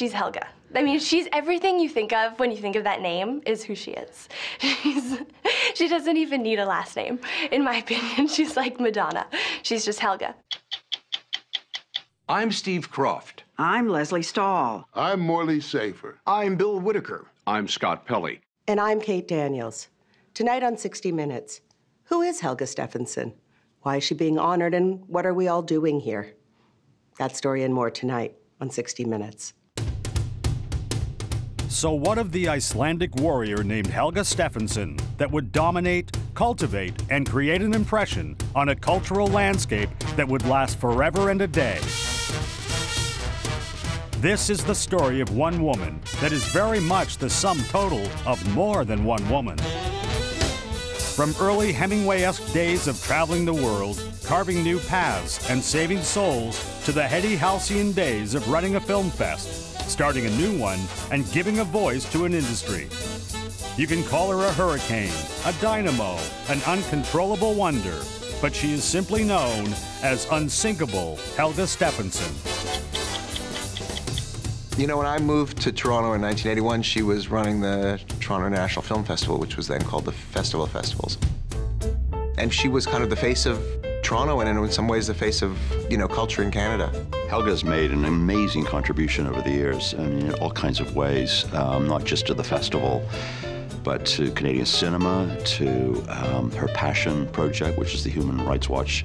she's Helga. I mean, she's everything you think of when you think of that name is who she is. She doesn't even need a last name. In my opinion, she's like Madonna. She's just Helga. I'm Steve Croft. I'm Leslie Stahl. I'm Morley Safer. I'm Bill Whitaker. I'm Scott Pelley. And I'm Kate Daniels. Tonight on 60 Minutes, who is Helga Stephenson? Why is she being honored, and what are we all doing here? That story and more tonight on 60 Minutes. So what of the Icelandic warrior named Helga Stephenson that would dominate, cultivate, and create an impression on a cultural landscape that would last forever and a day? This is the story of one woman that is very much the sum total of more than one woman. From early Hemingway-esque days of traveling the world, carving new paths, and saving souls, to the heady halcyon days of running a film fest, starting a new one, and giving a voice to an industry. You can call her a hurricane, a dynamo, an uncontrollable wonder, but she is simply known as unsinkable Helga Stephenson. You know, when I moved to Toronto in 1981, she was running the Toronto National Film Festival, which was then called the Festival of Festivals. And she was kind of the face of Toronto and in some ways the face of, you know, culture in Canada. Helga's made an amazing contribution over the years, I mean, in all kinds of ways, not just to the festival, but to Canadian cinema, to her passion project, which is the Human Rights Watch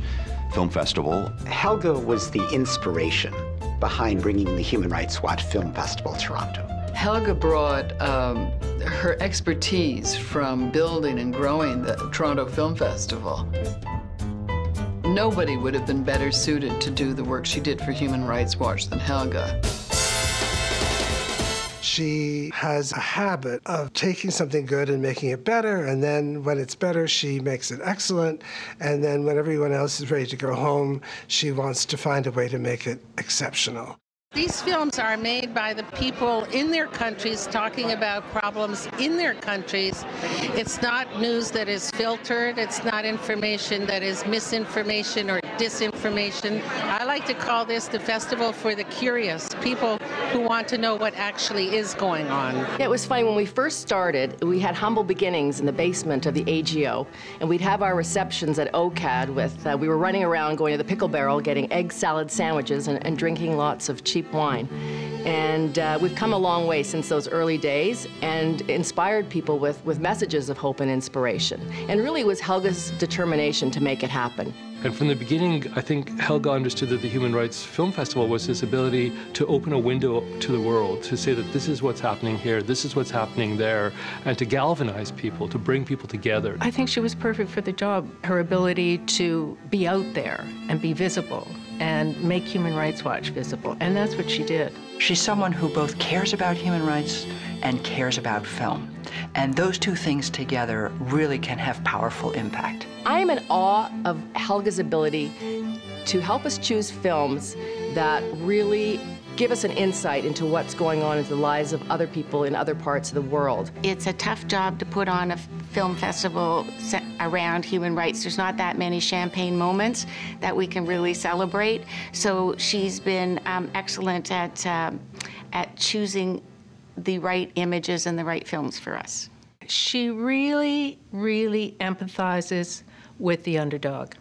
Film Festival. Helga was the inspiration behind bringing the Human Rights Watch Film Festival to Toronto. Helga brought her expertise from building and growing the Toronto Film Festival. Nobody would have been better suited to do the work she did for Human Rights Watch than Helga. She has a habit of taking something good and making it better, and then when it's better, she makes it excellent, and then when everyone else is ready to go home, she wants to find a way to make it exceptional. These films are made by the people in their countries talking about problems in their countries. It's not news that is filtered. It's not information that is misinformation or disinformation. I like to call this the festival for the curious, people who want to know what actually is going on. It was funny, when we first started, we had humble beginnings in the basement of the AGO, and we'd have our receptions at OCAD with, we were running around going to the Pickle Barrel, getting egg salad sandwiches and drinking lots of cheap wine. And we've come a long way since those early days and inspired people with messages of hope and inspiration. And really it was Helga's determination to make it happen. And from the beginning, I think Helga understood that the Human Rights Film Festival was this ability to open a window to the world, to say that this is what's happening here, this is what's happening there, and to galvanize people, to bring people together. I think she was perfect for the job. Her ability to be out there and be visible and make Human Rights Watch visible, and that's what she did. She's someone who both cares about human rights and cares about film. And those two things together really can have powerful impact. I am in awe of Helga's ability to help us choose films that really give us an insight into what's going on in the lives of other people in other parts of the world. It's a tough job to put on a film festival around human rights. There's not that many champagne moments that we can really celebrate. So she's been excellent at choosing the right images and the right films for us. She really, really empathizes with the underdog.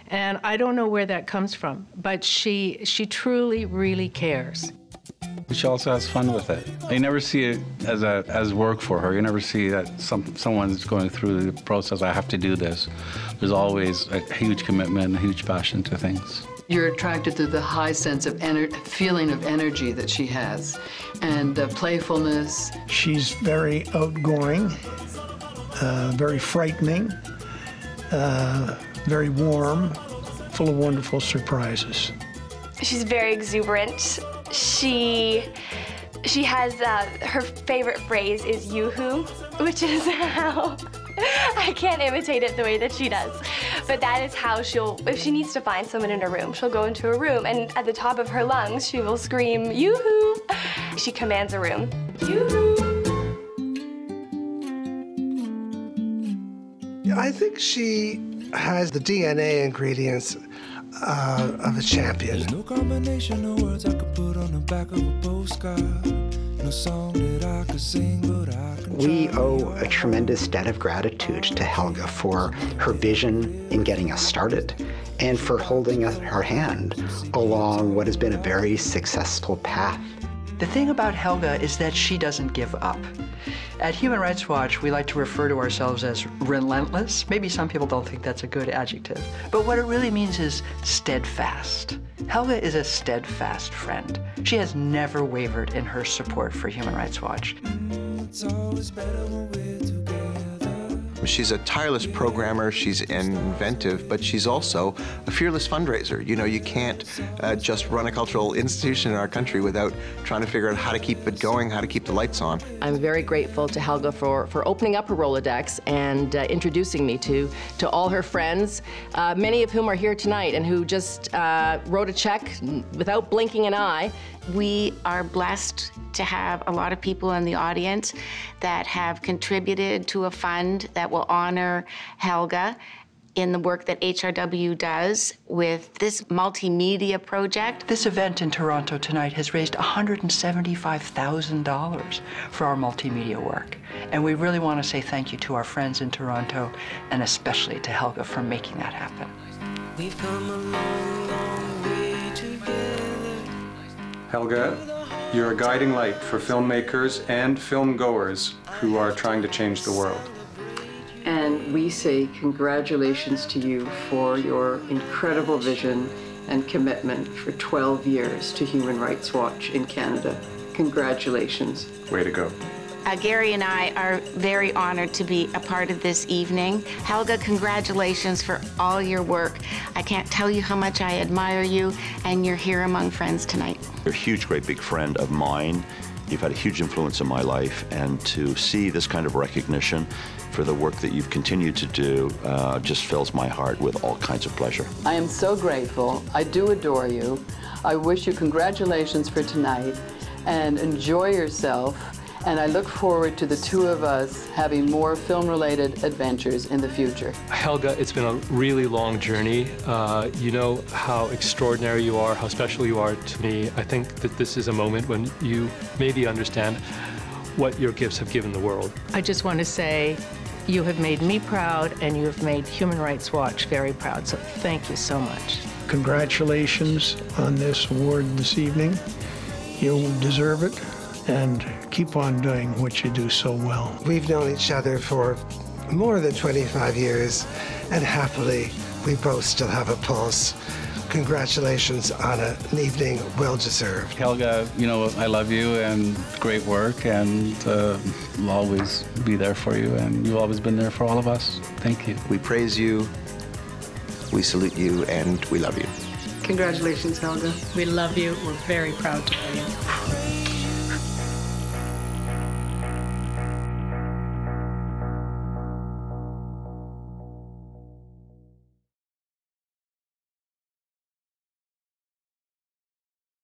And I don't know where that comes from, but she truly, really cares. She also has fun with it. You never see it as work for her. You never see that someone's going through the process, I have to do this. There's always a huge commitment, a huge passion to things. You're attracted to the high sense of feeling of energy that she has, and playfulness. She's very outgoing, very frightening, very warm, full of wonderful surprises. She's very exuberant. She has, her favorite phrase is yoo-hoo, which is how, I can't imitate it the way that she does, but that is how if she needs to find someone in a room, she'll go into a room and at the top of her lungs, she will scream, yoo-hoo. She commands a room, yoo-hoo. I think she has the DNA ingredients of a champion. There's no combination of words I could put on the back of a postcard. No song that I could sing, but I can We owe a tremendous debt of gratitude to Helga for her vision in getting us started and for holding her hand along what has been a very successful path. The thing about Helga is that she doesn't give up. At Human Rights Watch, we like to refer to ourselves as relentless. Maybe some people don't think that's a good adjective, but what it really means is steadfast. Helga is a steadfast friend. She has never wavered in her support for Human Rights Watch. It's always better when we're together. She's a tireless programmer, she's inventive, but she's also a fearless fundraiser. You know, you can't just run a cultural institution in our country without trying to figure out how to keep it going, how to keep the lights on. I'm very grateful to Helga for opening up her Rolodex and introducing me to all her friends, many of whom are here tonight and who just wrote a check without blinking an eye. We are blessed to have a lot of people in the audience that have contributed to a fund that will honor Helga in the work that HRW does with this multimedia project. This event in Toronto tonight has raised $175,000 for our multimedia work. And we really want to say thank you to our friends in Toronto and especially to Helga for making that happen. We've come a long, long way together. Helga, you're a guiding light for filmmakers and film goers who are trying to change the world. And we say congratulations to you for your incredible vision and commitment for 12 years to Human Rights Watch in Canada. Congratulations. Way to go. Gary and I are very honored to be a part of this evening. Helga, congratulations for all your work. I can't tell you how much I admire you, and you're here among friends tonight. You're a huge, great big friend of mine. You've had a huge influence in my life, and to see this kind of recognition for the work that you've continued to do just fills my heart with all kinds of pleasure. I am so grateful. I do adore you. I wish you congratulations for tonight, and enjoy yourself. And I look forward to the two of us having more film-related adventures in the future. Helga, it's been a really long journey. You know how extraordinary you are, how special you are to me. I think that this is a moment when you maybe understand what your gifts have given the world. I just want to say you have made me proud and you have made Human Rights Watch very proud, so thank you so much. Congratulations on this award this evening. You deserve it. And keep on doing what you do so well. We've known each other for more than 25 years, and happily, we both still have a pulse. Congratulations on an evening well-deserved. Helga, you know, I love you and great work, and I'll always be there for you, and you've always been there for all of us. Thank you. We praise you, we salute you, and we love you. Congratulations, Helga. We love you. We're very proud to know you.